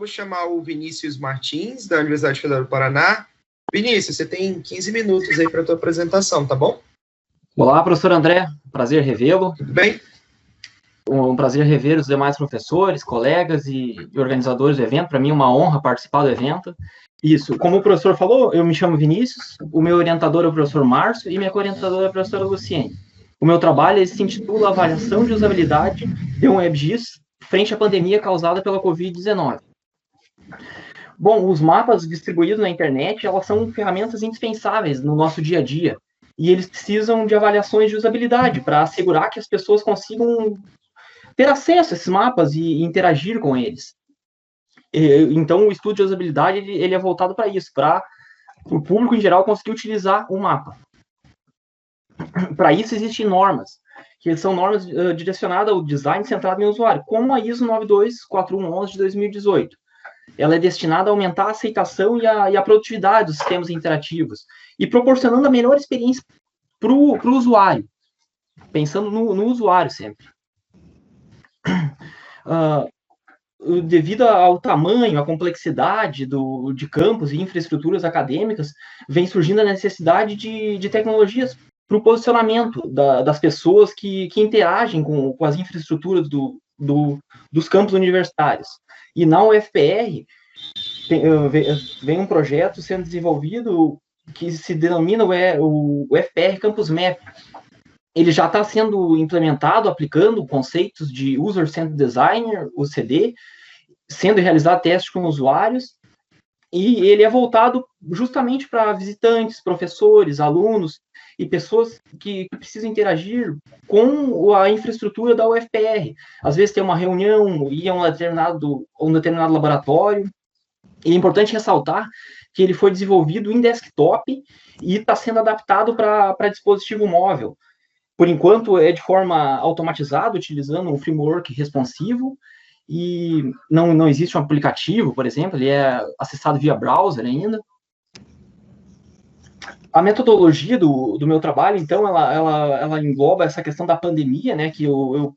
chamar o Vinícius Martins, da Universidade Federal do Paraná. Vinícius, você tem 15 minutos aí para a tua apresentação, tá bom? Olá, professor André, prazer revê-lo. Tudo bem? Um prazer rever os demais professores, colegas e organizadores do evento. Para mim é uma honra participar do evento. Isso, como o professor falou, eu me chamo Vinícius, o meu orientador é o professor Márcio e minha co-orientadora é a professora Luciene. O meu trabalho se intitula Avaliação de Usabilidade de um WebGIS frente à pandemia causada pela Covid-19. Bom, os mapas distribuídos na internet, elas são ferramentas indispensáveis no nosso dia a dia, e eles precisam de avaliações de usabilidade para assegurar que as pessoas consigam ter acesso a esses mapas e interagir com eles. Então, o estudo de usabilidade ele é voltado para isso, para o público em geral conseguir utilizar o mapa. Para isso, existem normas, que são normas direcionadas ao design centrado em usuário, como a ISO 924111 de 2018. Ela é destinada a aumentar a aceitação e a produtividade dos sistemas interativos, e proporcionando a melhor experiência para o usuário, pensando no usuário sempre. Devido ao tamanho, à complexidade de campos e infraestruturas acadêmicas, vem surgindo a necessidade de tecnologias para o posicionamento das pessoas que interagem com as infraestruturas dos campos universitários. E na UFPR vem um projeto sendo desenvolvido que se denomina o UFPR Campus Map. Ele já está sendo implementado, aplicando conceitos de User-Centered Design, UCD, sendo realizado testes com usuários, e ele é voltado justamente para visitantes, professores, alunos e pessoas que precisam interagir com a infraestrutura da UFPR. Às vezes tem uma reunião, ir a um determinado laboratório, e é importante ressaltar que ele foi desenvolvido em desktop e está sendo adaptado para dispositivo móvel. Por enquanto, é de forma automatizada, utilizando um framework responsivo, e não existe um aplicativo, por exemplo, ele é acessado via browser ainda. A metodologia do meu trabalho, então, ela engloba essa questão da pandemia, né, que eu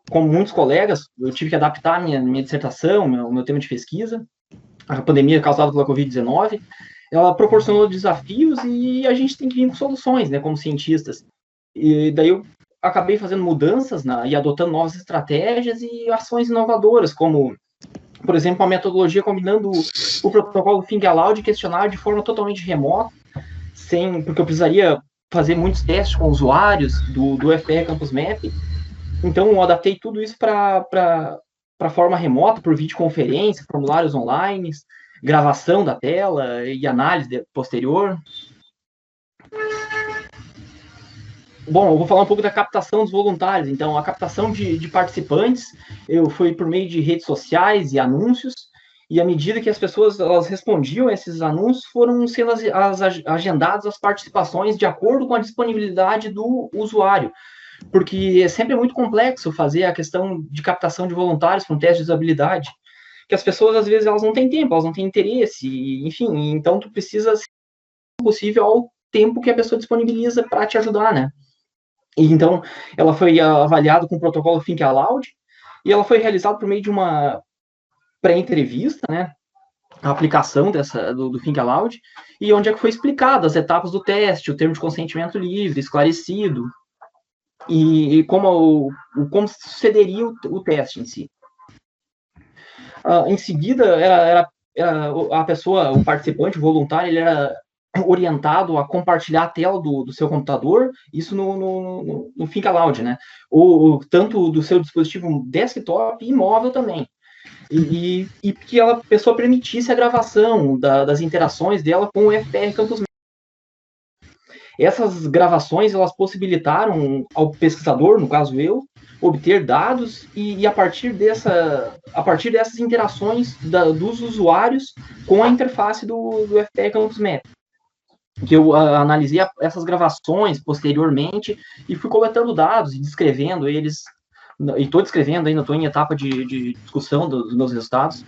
como muitos colegas, eu tive que adaptar minha dissertação, meu tema de pesquisa, a pandemia causada pela Covid-19, ela proporcionou desafios e a gente tem que vir com soluções, né, como cientistas. E daí eu acabei fazendo mudanças e adotando novas estratégias e ações inovadoras, como, por exemplo, a metodologia combinando o protocolo Think Aloud e questionário de forma totalmente remota, porque eu precisaria fazer muitos testes com usuários do UFPR Campus Map. Então, eu adaptei tudo isso para forma remota, por videoconferência, formulários online, gravação da tela e análise posterior. Bom, eu vou falar um pouco da captação dos voluntários. Então, a captação de participantes foi por meio de redes sociais e anúncios, e à medida que as pessoas elas respondiam a esses anúncios, foram sendo agendadas as participações de acordo com a disponibilidade do usuário, porque é sempre muito complexo fazer a questão de captação de voluntários para um teste de usabilidade, que as pessoas, às vezes, elas não têm tempo, elas não têm interesse, enfim, então tu precisa ser possível ao tempo que a pessoa disponibiliza para te ajudar, né? E, então, ela foi avaliada com o protocolo Think Aloud, e ela foi realizada por meio de uma pré-entrevista, né, a aplicação do Think Aloud, e onde é que foi explicado as etapas do teste, o termo de consentimento livre, esclarecido, e como sucederia o teste em si. Em seguida, era a pessoa, o participante, o voluntário, ele era orientado a compartilhar a tela do seu computador, isso no Think Aloud, né? Ou tanto do seu dispositivo desktop e móvel também. E que a pessoa permitisse a gravação das interações dela com o UFPR Campus Map. Essas gravações, elas possibilitaram ao pesquisador, no caso eu, obter dados e a partir dessas interações dos usuários com a interface do UFPR Campus Map. Que eu analisei essas gravações posteriormente e fui coletando dados e descrevendo eles, e estou descrevendo ainda, estou em etapa de discussão dos meus resultados.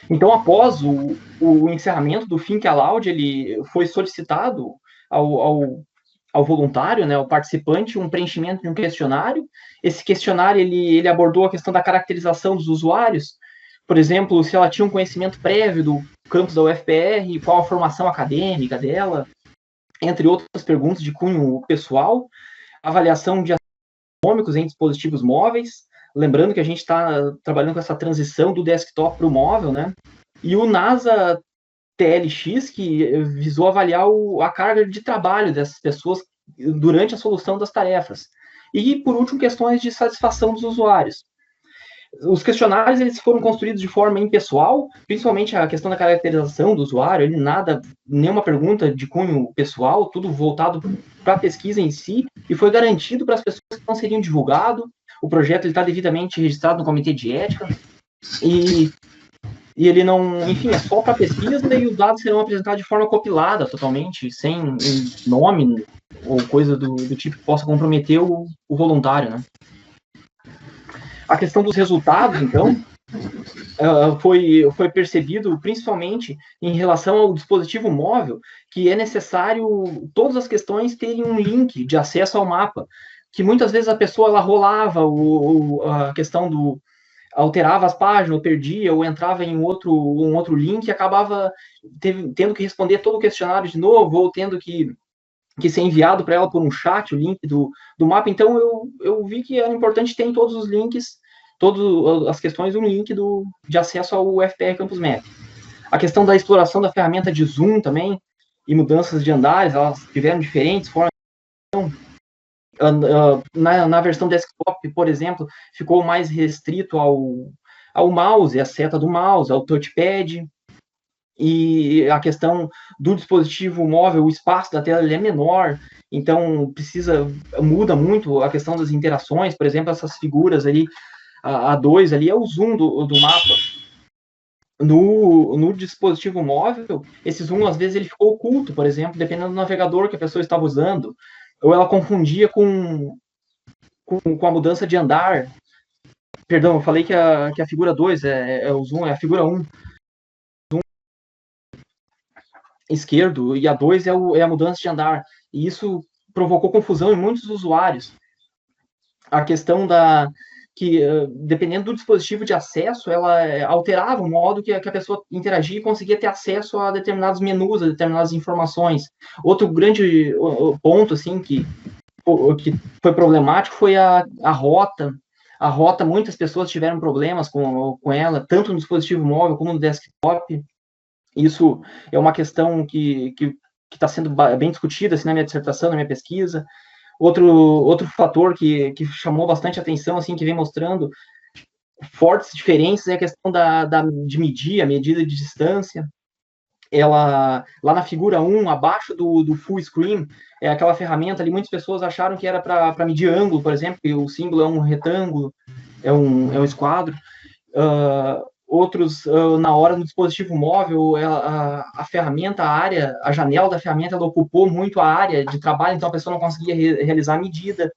Então, após o encerramento do Think Aloud, ele foi solicitado ao ao voluntário, né, ao participante, um preenchimento de um questionário. Esse questionário, ele abordou a questão da caracterização dos usuários, por exemplo, se ela tinha um conhecimento prévio do campus da UFPR, qual a formação acadêmica dela, entre outras perguntas de cunho pessoal, avaliação de econômicos em dispositivos móveis, lembrando que a gente está trabalhando com essa transição do desktop para o móvel, né? E o NASA TLX, que visou avaliar a carga de trabalho dessas pessoas durante a solução das tarefas. E, por último, questões de satisfação dos usuários. Os questionários eles foram construídos de forma impessoal, principalmente a questão da caracterização do usuário, ele nenhuma pergunta de cunho pessoal, tudo voltado para a pesquisa em si, e foi garantido para as pessoas que não seriam divulgado. O projeto está devidamente registrado no Comitê de Ética, e ele não, enfim, é só para pesquisa, e os dados serão apresentados de forma compilada, totalmente, sem nome ou coisa do tipo que possa comprometer o voluntário, né? A questão dos resultados, então, foi percebido principalmente em relação ao dispositivo móvel, que é necessário todas as questões terem um link de acesso ao mapa, que muitas vezes a pessoa ela rolava a questão do alterava as páginas, ou perdia, ou entrava em um outro link e acabava tendo que responder todo o questionário de novo, ou tendo que ser enviado para ela por um chat, o link do mapa. Então, eu vi que era importante ter em todos os links, todas as questões, um link de acesso ao UFPR Campus Map. A questão da exploração da ferramenta de zoom também, e mudanças de andares, elas tiveram diferentes formas. Na versão desktop, por exemplo, ficou mais restrito ao mouse, a seta do mouse, ao touchpad, e a questão do dispositivo móvel, o espaço da tela ele é menor, então muda muito a questão das interações, por exemplo, essas figuras ali, a 2 ali é o zoom do mapa. No dispositivo móvel, esse zoom às vezes ele ficou oculto, por exemplo, dependendo do navegador que a pessoa estava usando, ou ela confundia com a mudança de andar. Perdão, eu falei que a figura 2 é o zoom, é a figura 1. Esquerdo, e a 2 é a mudança de andar. E isso provocou confusão em muitos usuários. A questão que, dependendo do dispositivo de acesso, ela alterava o modo que a pessoa interagia e conseguia ter acesso a determinados menus, a determinadas informações. Outro grande ponto, assim, que foi problemático foi a rota. A rota, muitas pessoas tiveram problemas com ela, tanto no dispositivo móvel como no desktop. Isso é uma questão que está sendo bem discutida assim, na minha dissertação, na minha pesquisa. Outro fator que chamou bastante atenção, assim, que vem mostrando fortes diferenças é a questão de medir, a medida de distância. Ela, lá na figura 1, abaixo do full screen, é aquela ferramenta ali, muitas pessoas acharam que era para medir ângulo, por exemplo, que o símbolo é um retângulo, é um esquadro. Outros, na hora do dispositivo móvel, a ferramenta, a janela da ferramenta, ela ocupou muito a área de trabalho, então a pessoa não conseguia realizar a medida.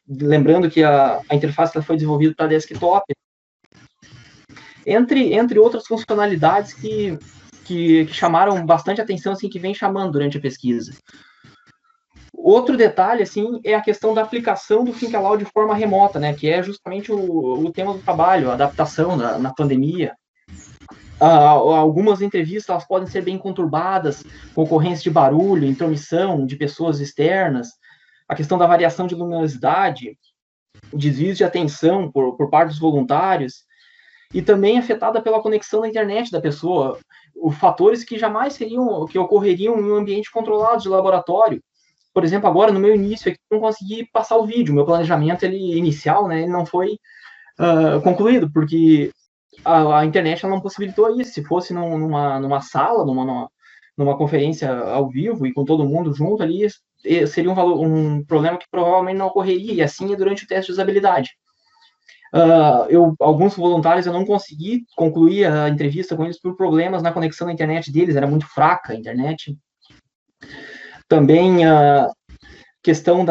Lembrando que a interface foi desenvolvida para desktop. Entre outras funcionalidades que chamaram bastante atenção, assim, que vem chamando durante a pesquisa. Outro detalhe, assim, é a questão da aplicação do Think Aloud de forma remota, né, que é justamente o tema do trabalho, a adaptação na pandemia. Algumas entrevistas elas podem ser bem conturbadas, com ocorrência de barulho, intromissão de pessoas externas, a questão da variação de luminosidade, desvios de atenção por parte dos voluntários, e também afetada pela conexão na internet da pessoa, fatores que jamais ocorreriam em um ambiente controlado de laboratório. Por exemplo, agora, no meu início, aqui, eu não consegui passar o vídeo. Meu planejamento inicial, né, ele não foi concluído, porque a internet ela não possibilitou isso. Se fosse numa sala, numa conferência ao vivo e com todo mundo junto ali, seria um problema que provavelmente não ocorreria, e assim é durante o teste de usabilidade. Alguns voluntários eu não consegui concluir a entrevista com eles por problemas na conexão da internet deles, era muito fraca a internet. Também a questão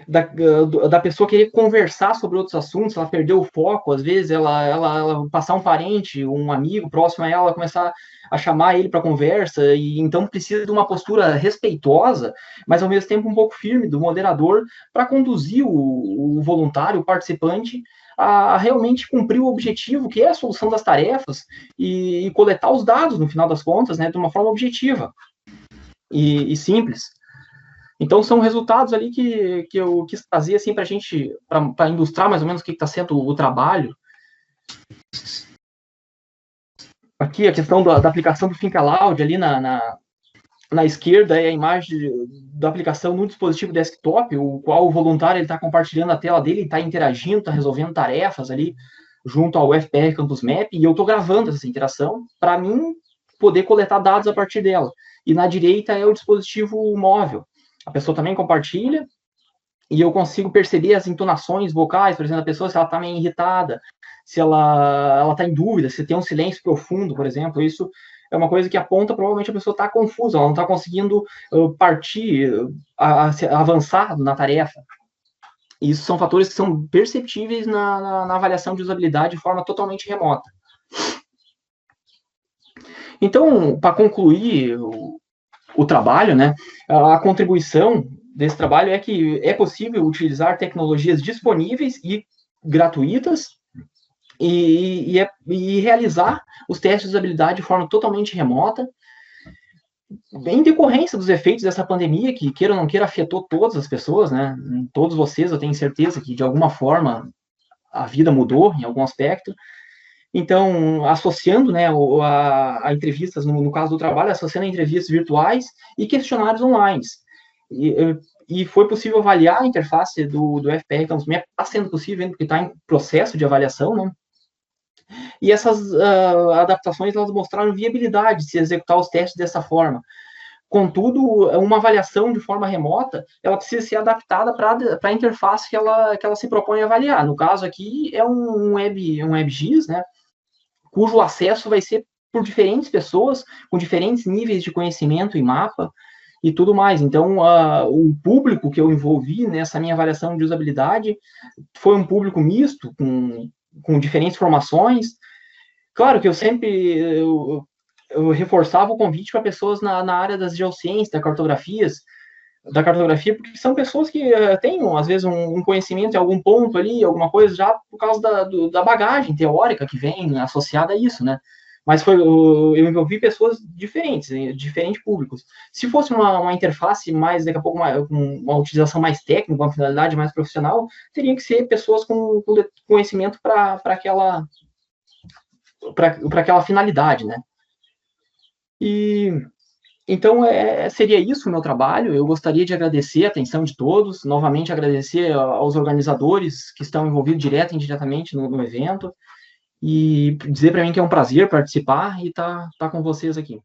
da pessoa querer conversar sobre outros assuntos, ela perdeu o foco, às vezes ela passar um parente, um amigo próximo a ela, começar a chamar ele para conversa, e então precisa de uma postura respeitosa, mas ao mesmo tempo um pouco firme do moderador para conduzir o voluntário, o participante, a realmente cumprir o objetivo, que é a solução das tarefas, e coletar os dados, no final das contas, né, de uma forma objetiva e simples. Então, são resultados ali que eu quis trazer, assim, para a gente, para ilustrar mais ou menos o que está sendo o trabalho. Aqui, a questão da aplicação do ThinkAloud, ali na esquerda, é a imagem da aplicação no dispositivo desktop, o qual o voluntário está compartilhando a tela dele, está interagindo, está resolvendo tarefas ali, junto ao FPR Campus Map, e eu estou gravando essa interação, para mim poder coletar dados a partir dela. E na direita é o dispositivo móvel. A pessoa também compartilha, e eu consigo perceber as entonações vocais, por exemplo, da pessoa, se ela está meio irritada, se ela está em dúvida, se tem um silêncio profundo, por exemplo. Isso é uma coisa que aponta, provavelmente, a pessoa está confusa, ela não está conseguindo partir, avançar na tarefa. E isso são fatores que são perceptíveis na avaliação de usabilidade de forma totalmente remota. Então, para concluir o trabalho, né, a contribuição desse trabalho é que é possível utilizar tecnologias disponíveis e gratuitas e realizar os testes de usabilidade de forma totalmente remota, em decorrência dos efeitos dessa pandemia, que, queira ou não queira, afetou todas as pessoas, né? Todos vocês, eu tenho certeza que, de alguma forma, a vida mudou em algum aspecto. Então, associando, né, a entrevistas, no caso do trabalho, associando a entrevistas virtuais e questionários online. E foi possível avaliar a interface do FPR Campus Map, está sendo possível, porque está em processo de avaliação, né? E essas adaptações, elas mostraram viabilidade de se executar os testes dessa forma. Contudo, uma avaliação de forma remota, ela precisa ser adaptada para a interface que ela se propõe a avaliar. No caso aqui, é um WebGIS, né, cujo acesso vai ser por diferentes pessoas, com diferentes níveis de conhecimento e mapa, e tudo mais. Então, o público que eu envolvi nessa minha avaliação de usabilidade foi um público misto, com diferentes formações. Claro que eu sempre eu reforçava o convite para pessoas na área das geociências, da cartografia, porque são pessoas que têm, às vezes, um conhecimento em algum ponto ali, alguma coisa, já por causa da bagagem teórica que vem associada a isso, né? Mas eu envolvi pessoas diferentes públicos. Se fosse uma interface mais, daqui a pouco, com uma utilização mais técnica, uma finalidade mais profissional, teriam que ser pessoas com conhecimento para aquela finalidade, né? E então seria isso o meu trabalho. Eu gostaria de agradecer a atenção de todos, novamente agradecer aos organizadores que estão envolvidos direto e indiretamente no evento, e dizer para mim que é um prazer participar e estar com vocês aqui.